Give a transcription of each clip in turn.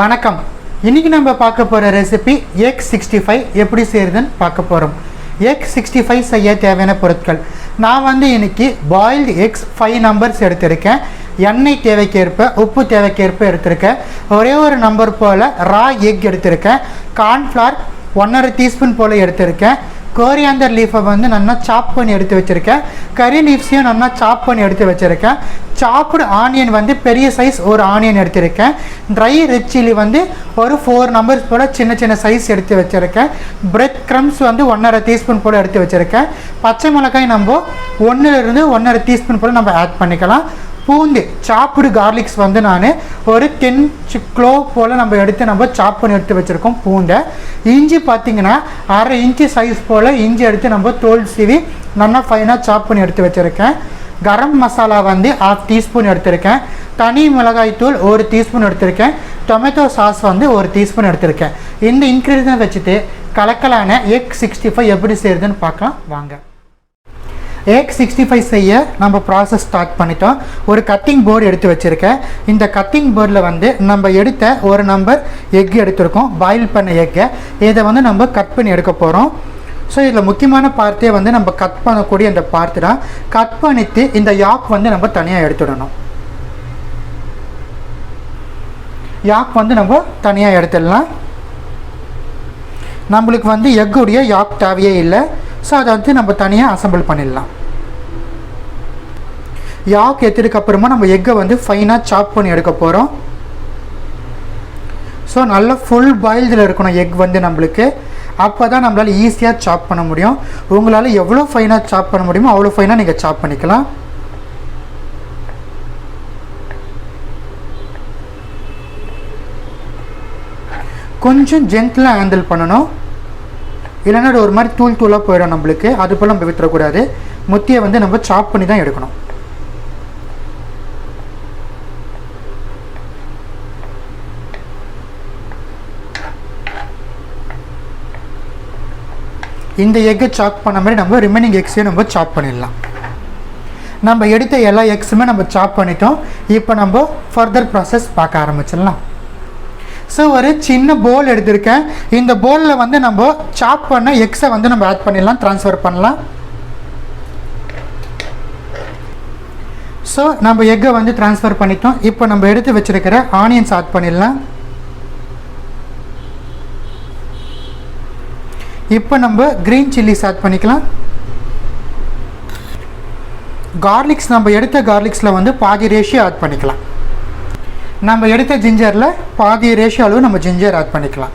வணக்கம். இன்றைக்கி நம்ம பார்க்க போகிற ரெசிபி எக் 65 எப்படி செய்கிறதுன்னு பார்க்க போகிறோம். எக் 65 செய்ய தேவையான பொருட்கள் நான் இன்றைக்கி பாயில்டு எக்ஸ் 5 நம்பர்ஸ் எடுத்திருக்கேன். எண்ணெய் தேவைக்கேற்ப உப்பு தேவைக்கேற்ப எடுத்திருக்கேன். ஒரே ஒரு நம்பர் போல் ரா எக் எடுத்திருக்கேன். கார்ன்ஃப்ளவர் 1.5 டீஸ்பூன் போல் எடுத்திருக்கேன். கோரியாண்டர் லீஃபை நல்லா சாப் பண்ணி எடுத்து வச்சுருக்கேன். கறி லீவ்ஸையும் நல்லா சாப் பண்ணி எடுத்து வச்சுருக்கேன். சாப்டு ஆனியன் பெரிய சைஸ் ஒரு ஆனியன் எடுத்திருக்கேன். ட்ரை ரெட் சில்லி ஒரு 4 நம்பர்ஸ் போல் சின்ன சின்ன சைஸ் எடுத்து வச்சுருக்கேன். பிரெட் க்ரம்ஸ் 1.5 டீஸ்பூன் போல் எடுத்து வச்சுருக்கேன். பச்சை மிளகாய் நம்ம 1 to 1.5 டீஸ்பூன் போல் நம்ம ஆட் பண்ணிக்கலாம். பூண்டு சாப்பிடு கார்லிக்ஸ் நான் ஒரு 10 க்ளோவ் போல் நம்ம எடுத்து நம்ம சாப் பண்ணி எடுத்து வச்சுருக்கோம். பூண்டை இஞ்சி பார்த்திங்கன்னா 1/2 இன்ச்சு சைஸ் போல் இஞ்சி எடுத்து நம்ம தோல் சீவி நல்லா ஃபைனாக சாப் பண்ணி எடுத்து வச்சுருக்கேன். கரம் மசாலா 1/2 டீஸ்பூன் எடுத்திருக்கேன். தனி மிளகாய் தூள் 1 டீஸ்பூன் எடுத்திருக்கேன். டொமேட்டோ சாஸ் 1 டீஸ்பூன் எடுத்திருக்கேன். இந்த இன்க்ரீடியன்ட் வச்சுட்டு கலக்கலான எக் 65 எப்படி செய்கிறதுன்னு பார்க்கலாம் வாங்க. எக் 65 செய்ய நம்ம ப்ராசஸ் ஸ்டார்ட் பண்ணிட்டோம். ஒரு கட்டிங் போர்டு எடுத்து வச்சுருக்கேன். இந்த கட்டிங் போர்டில் நம்ம எடுத்த ஒரு நம்பர் எக் எடுத்திருக்கோம். பாயில் பண்ண எக்கை இதை நம்ம கட் பண்ணி எடுக்க போகிறோம். ஸோ இதில் முக்கியமான பார்ட்டே நம்ம கட் பண்ணக்கூடிய இந்த பார்ட்டு தான். கட் பண்ணிவிட்டு இந்த யாக் நம்ம தனியாக எடுத்துடணும். யாக் நம்ம தனியாக எடுத்துடலாம். நம்மளுக்கு எக்குடைய யாக் தேவையே இல்லை. ஸோ அதை நம்ம தனியாக அசம்பிள் பண்ணிடலாம். யாக் எடுத்ததுக்கப்புறமா நம்ம எக்கை ஃபைனாக சாப் பண்ணி எடுக்க போகிறோம். ஸோ நல்லா ஃபுல் பாயில்டில் இருக்கணும் எக் நம்மளுக்கு. அப்போ தான் நம்மளால் ஈஸியாக சாப் பண்ண முடியும். உங்களால் எவ்வளோ ஃபைனாக சாப் பண்ண முடியுமோ அவ்வளோ ஃபைனாக நீங்கள் சாப் பண்ணிக்கலாம். கொஞ்சம் ஜென்டிலாக ஹேண்டில் பண்ணணும். இல்லைன்னா ஒரு மாதிரி தூள் தூளாக போயிடும் நம்மளுக்கு. அது போல் நம்ம விட்டுறக்கூடாது. முத்தியை நம்ம சாப் பண்ணி தான் எடுக்கணும். இந்த எக்கை சாப் பண்ண மாதிரி நம்ம ரிமைனிங் எக்ஸையும் நம்ம சாப் பண்ணிடலாம். நம்ம எடுத்த எல்லா எக்ஸுமே நம்ம சாப் பண்ணிட்டோம். இப்போ நம்ம ஃபர்தர் ப்ராசஸ் பார்க்க ஆரம்பிச்சிடலாம். ஸோ ஒரு சின்ன போல் எடுத்திருக்கேன். இந்த போலில் நம்ம சாப் பண்ண எக்ஸை நம்ம ஆட் பண்ணிடலாம், ட்ரான்ஸ்ஃபர் பண்ணலாம். ஸோ நம்ம எக்கை ட்ரான்ஸ்ஃபர் பண்ணிட்டோம். இப்போ நம்ம எடுத்து வச்சுருக்கிற ஆனியன்ஸ் ஆட் பண்ணிடலாம். இப்போ நம்ம க்ரீன் சில்லிஸ் ஆட் பண்ணிக்கலாம். கார்லிக்ஸ் நம்ம எடுத்த கார்லிக்ஸில் பாதி ரேஷியோ ஆட் பண்ணிக்கலாம். நம்ம எடுத்த ஜிஞ்சரில் பாதி ரேஷியோ அளவு நம்ம ஜிஞ்சர் ஆட் பண்ணிக்கலாம்.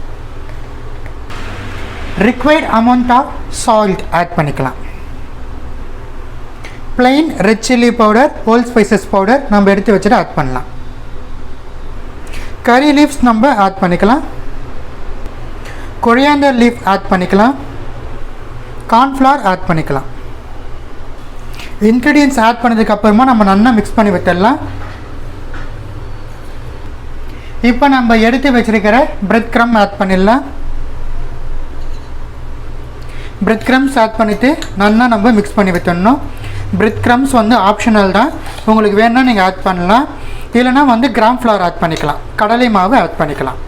Required amount of salt add பண்ணிக்கலாம். Plain red chilli powder, whole spices powder நம்ம எடுத்து வச்சுட்டு ஆட் பண்ணலாம். கறி லீவ்ஸ் நம்ம ஆட் பண்ணிக்கலாம். கொரியாண்டர் லீஃப் ஆட் பண்ணிக்கலாம். கார்ன்ஃப்ளவர் ஆட் பண்ணிக்கலாம். இன்க்ரீடியன்ட்ஸ் ஆட் பண்ணதுக்கப்புறமா நம்ம நல்லா மிக்ஸ் பண்ணி விட்டுடலாம். இப்போ நம்ம எடுத்து வச்சிருக்கிற பிரெட் க்ரம் ஆட் பண்ணிடலாம். பிரெட் க்ரம்ஸ் ஆட் பண்ணிவிட்டு நல்லா நம்ம மிக்ஸ் பண்ணி விட்டுடணும். பிரெட் க்ரம்ஸ் ஆப்ஷனல் தான். உங்களுக்கு வேணும்னா நீங்கள் ஆட் பண்ணலாம். இல்லைனா கிராம் ஃப்ளவர் ஆட் பண்ணிக்கலாம். கடலை மாவு ஆட் பண்ணிக்கலாம்.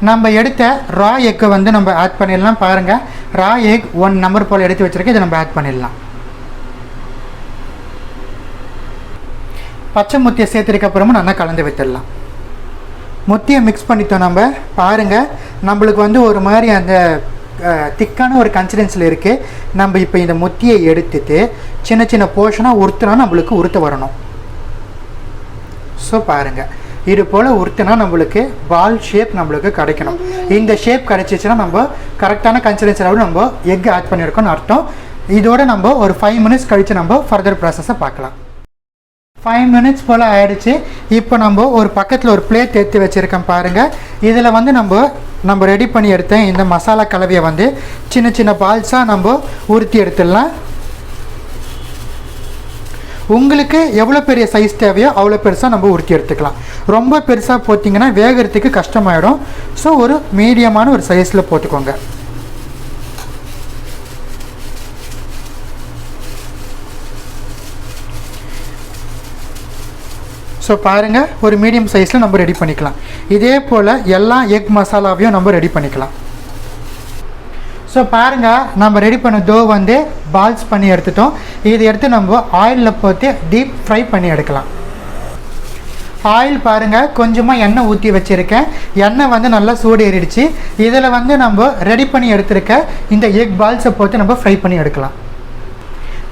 நம்ம எடுத்த ரா எக்கை நம்ம ஆட் பண்ணிடலாம். பாருங்கள், ரா எக் 1 நம்பர் போல் எடுத்து வச்சுருக்கேன். இதை நம்ம ஆட் பண்ணிடலாம். பச்சை முத்தியை சேர்த்துறதுக்கப்புறமா நல்லா கலந்து விட்டுடலாம். முத்தியை மிக்ஸ் பண்ணிட்டோம். நம்ம பாருங்கள், நம்மளுக்கு ஒரு மாதிரி அந்த திக்கான ஒரு கன்சிஸ்டன்சியில் இருக்குது. நம்ம இப்போ இந்த முத்தியை எடுத்துட்டு சின்ன சின்ன போர்ஷனாக உருத்தினா நம்மளுக்கு உருத்த வரணும். ஸோ பாருங்கள், இது போல் உருத்தினா நம்மளுக்கு பால் ஷேப் நம்மளுக்கு கிடைக்கணும். இந்த ஷேப் கிடைச்சிச்சுன்னா நம்ம கரெக்டான கன்சிஸ்டன்சியில் நம்ம எக் ஆட் பண்ணியிருக்கோம்னு அர்த்தம். இதோட நம்ம ஒரு 5 மினிட்ஸ் கழித்து நம்ம ஃபர்தர் ப்ராசஸை பார்க்கலாம். 5 மினிட்ஸ் போல் ஆகிடுச்சு. இப்போ நம்ம ஒரு பக்கத்தில் ஒரு பிளேட் எடுத்து வச்சுருக்கேன். பாருங்கள், இதில் நம்ம ரெடி பண்ணி எடுத்த இந்த மசாலா கலவையை சின்ன சின்ன பால்ஸாக நம்ம உருத்தி எடுத்துடலாம். உங்களுக்கு எவ்வளோ பெரிய சைஸ் தேவையோ அவ்வளோ பெருசாக நம்ம உருத்தி எடுத்துக்கலாம். ரொம்ப பெருசாக போட்டிங்கன்னா வேகிறதுக்கு கஷ்டமாயிடும். ஸோ ஒரு மீடியமான ஒரு சைஸில் போட்டுக்கோங்க. ஸோ பாருங்கள், ஒரு மீடியம் சைஸில் நம்ம ரெடி பண்ணிக்கலாம். இதே போல் எல்லா எக் மசாலாவையும் நம்ம ரெடி பண்ணிக்கலாம். ஸோ பாருங்கள், நம்ம ரெடி பண்ண டோ வந்து பால்ஸ் பண்ணி எடுத்துட்டோம். இதை எடுத்து நம்ம ஆயிலில் போட்டு டீப் ஃப்ரை பண்ணி எடுக்கலாம். ஆயில் பாருங்கள், கொஞ்சமாக எண்ணெய் ஊற்றி வச்சுருக்கேன். எண்ணெய் வந்து நல்லா சூடு ஏறிடுச்சு. இதில் வந்து நம்ம ரெடி பண்ணி எடுத்துருக்க இந்த எக் பால்ஸை போட்டு நம்ம ஃப்ரை பண்ணி எடுக்கலாம்.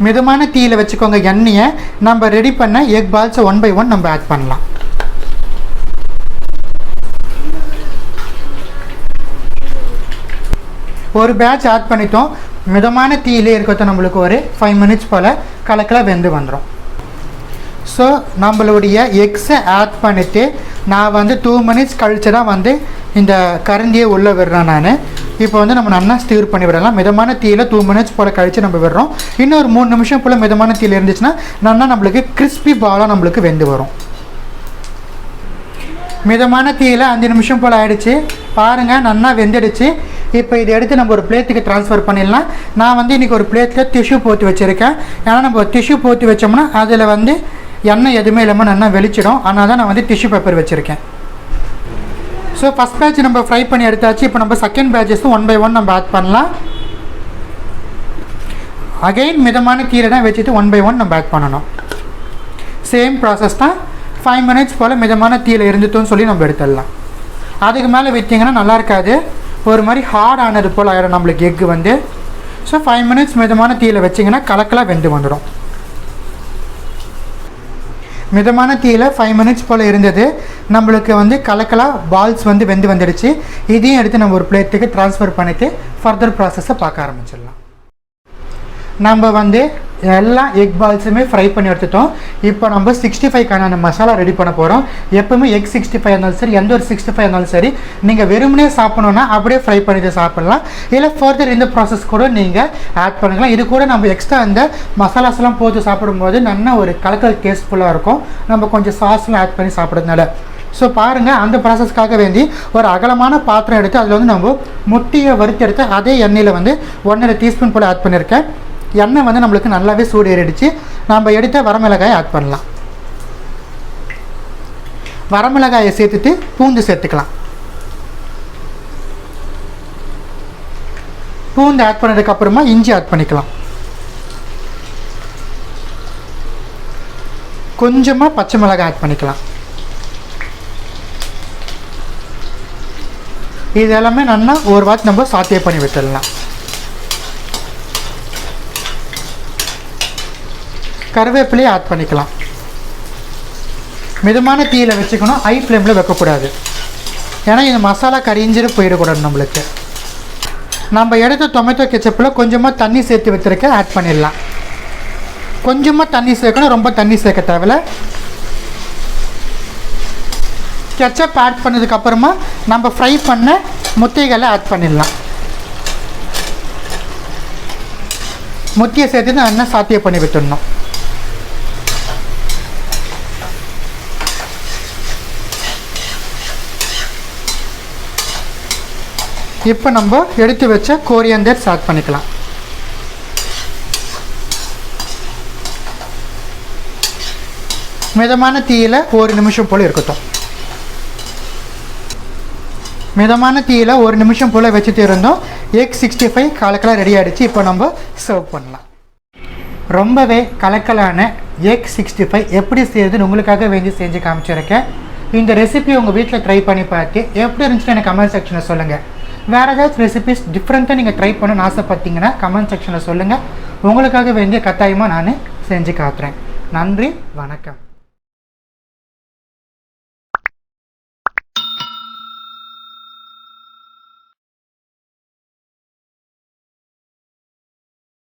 மிதமான தீயில் வச்சுக்கோங்க எண்ணெயை. நம்ம ரெடி பண்ண எக் பால்ஸை 1 by 1 நம்ம ஆட் பண்ணலாம். ஒரு பேட்ச் ஆட் பண்ணிட்டோம். மிதமான தீயிலே இருக்கிறது நம்மளுக்கு ஒரு 5 minutes போல் கலக்கலாக வெந்து வந்துடும். ஸோ நம்மளுடைய எக்ஸை ஆட் பண்ணிவிட்டு நான் வந்து 2 minutes கழித்து தான் வந்து இந்த கரண்டியை உள்ளே விடுறேன் நான். இப்போ வந்து நம்ம நல்லா ஸ்டீர் பண்ணி விடலாம். மிதமான தீயில் 2 minutes போல் கழித்து நம்ம விடுறோம். இன்னும் ஒரு 3 நிமிஷம் போல் மிதமான தீயில் இருந்துச்சுன்னா நல்லா நம்மளுக்கு கிறிஸ்பி பாலாக நம்மளுக்கு வெந்து வரும். மிதமான தீயில் 5 நிமிஷம் போல் ஆகிடுச்சு. பாருங்கள், நல்லா வெந்துடுச்சு. இப்போ இதை எடுத்து நம்ம ஒரு பிளேட்டுக்கு ட்ரான்ஸ்ஃபர் பண்ணிடலாம். நான் வந்து இன்றைக்கி ஒரு பிளேட்டில் டிஷ்யூ போட்டு வச்சுருக்கேன். ஏன்னா நம்ம டிஷ்யூ போட்டு வச்சோம்னா அதில் வந்து எண்ணெய் எதுவுமே இல்லாமல் நல்லா வெளிச்சிடும். அதனால தான் நான் வந்து டிஷ்யூ பேப்பர் வச்சுருக்கேன். ஸோ ஃபஸ்ட் பேட்ச் நம்ம ஃப்ரை பண்ணி எடுத்தாச்சு. இப்போ நம்ம செகண்ட் பேட்சஸும் 1 by 1 நம்ம ஆட் பண்ணலாம். அகெயின் மிதமான தீயில தான் வச்சுட்டு 1 by 1 நம்ம ஆட் பண்ணணும். சேம் ப்ராசஸ் தான். 5 minutes போல் மிதமான தீயில் இருந்துட்டோன்னு சொல்லி நம்ம எடுத்துடலாம். அதுக்கு மேலே வச்சிங்கன்னா நல்லா இருக்காது, ஒரு மாதிரி ஹார்ட் ஆனது போல் ஆயிடும் நம்மளுக்கு எக்கு வந்து. ஸோ 5 minutes மிதமான தீயில் வச்சிங்கன்னா கலக்கலாக வெந்து வந்துடும். மிதமான தீயில் 5 minutes போல் இருந்தது. நம்மளுக்கு வந்து கலக்கலாக பால்ஸ் வந்து வெந்து வந்துடுச்சு. இதையும் எடுத்து நம்ம ஒரு பிளேட்டுக்கு ட்ரான்ஸ்ஃபர் பண்ணிவிட்டு ஃபர்தர் ப்ராசஸை பார்க்க ஆரம்பிச்சிடலாம். நம்ம வந்து எல்லா எக் பால்ஸுமே ஃப்ரை பண்ணி எடுத்துட்டோம். இப்போ நம்ம 65க்கான மசாலா ரெடி பண்ண போகிறோம். எப்போவுமே எக் 65 இருந்தாலும் சரி, எந்த ஒரு 65 இருந்தாலும் சரி, நீங்கள் வெறுமனே சாப்பிடணுன்னா அப்படியே ஃப்ரை பண்ணிட்டு சாப்பிட்லாம். இல்லை ஃபர்தர் இந்த ப்ராசஸ் கூட நீங்கள் ஆட் பண்ணிக்கலாம். இது கூட நம்ம எக்ஸ்ட்ரா அந்த மசாலாஸ்லாம் போட்டு சாப்பிடும்போது நல்ல ஒரு கலக்கல் டேஸ்ட்ஃபுல்லாக இருக்கும், நம்ம கொஞ்சம் சாஸ்லாம் ஆட் பண்ணி சாப்பிட்றதுனால. ஸோ பாருங்கள், அந்த ப்ராசஸ்க்காக வேண்டி ஒரு அகலமான பாத்திரம் எடுத்து அதில் வந்து நம்ம முட்டையை வறுத்து எடுத்து அதே எண்ணெயில் வந்து 1.5 டீஸ்பூன் போல் ஆட் பண்ணியிருக்கேன். எண்ணெய் வந்து நம்மளுக்கு நல்லாவே சூடு ஏறிடுச்சு. நம்ம எடுத்த வரமிளகாயை ஆட் பண்ணலாம். வரமிளகாயை சேர்த்துட்டு பூண்டு சேர்த்துக்கலாம். பூண்டு ஆட் பண்ணதுக்கப்புறமா இஞ்சி ஆட் பண்ணிக்கலாம். கொஞ்சமாக பச்சை மிளகாய் ஆட் பண்ணிக்கலாம். இது எல்லாமே நல்லா ஒரு வாட்டி நம்ம சாட்டே பண்ணி விட்டுடலாம். கருவேப்பிலையை ஆட் பண்ணிக்கலாம். மிதமான தீயில் வச்சுக்கணும், ஹை ஃப்ளேமில் வைக்கக்கூடாது. ஏன்னா இந்த மசாலா கரிஞ்சிட்டு போயிடக்கூடாது நம்மளுக்கு. நம்ம எடுத்த டொமேட்டோ கெச்சப்பில் கொஞ்சமாக தண்ணி சேர்த்து வச்சுருக்க ஆட் பண்ணிடலாம். கொஞ்சமாக தண்ணி சேர்க்கணும், ரொம்ப தண்ணி சேர்க்க தேவையில்ல. கெச்சப் ஆட் பண்ணதுக்கப்புறமா நம்ம ஃப்ரை பண்ண முட்டைகளை ஆட் பண்ணிடலாம். முட்டையை சேர்த்து நல்லா சாத்திய பண்ணி விட்டுடணும். இப்போ நம்ம எடுத்து வச்ச கோரியண்டர் ஆட் பண்ணிக்கலாம். மிதமான தீயில் 1 நிமிஷம் போல் இருக்கட்டும். மிதமான தீயில் 1 நிமிஷம் போல் வச்சுட்டு இருந்தோம். எக் 65 கலக்கலாக ரெடி ஆகிடுச்சு. இப்போ நம்ம சர்வ் பண்ணலாம். ரொம்பவே கலக்கலான எக் 65 எப்படி செய்யுதுன்னு உங்களுக்காக வேண்டி செஞ்சு காமிச்சிருக்கேன். இந்த ரெசிபி உங்கள் வீட்டில் ட்ரை பண்ணி பார்த்து எப்படி இருந்துச்சுன்னு எனக்கு கமெண்ட் செக்ஷனில் சொல்லுங்கள். வேறு ஏதாச்சும் ரெசிபிஸ் டிஃப்ரெண்ட்டாக நீங்கள் ட்ரை பண்ணணும்னு ஆசைப்பட்டீங்கன்னா கமெண்ட் செக்ஷனில் சொல்லுங்கள். உங்களுக்காக வேண்டிய கட்டாயமாக நான் செஞ்சு காட்டுறேன். நன்றி, வணக்கம்.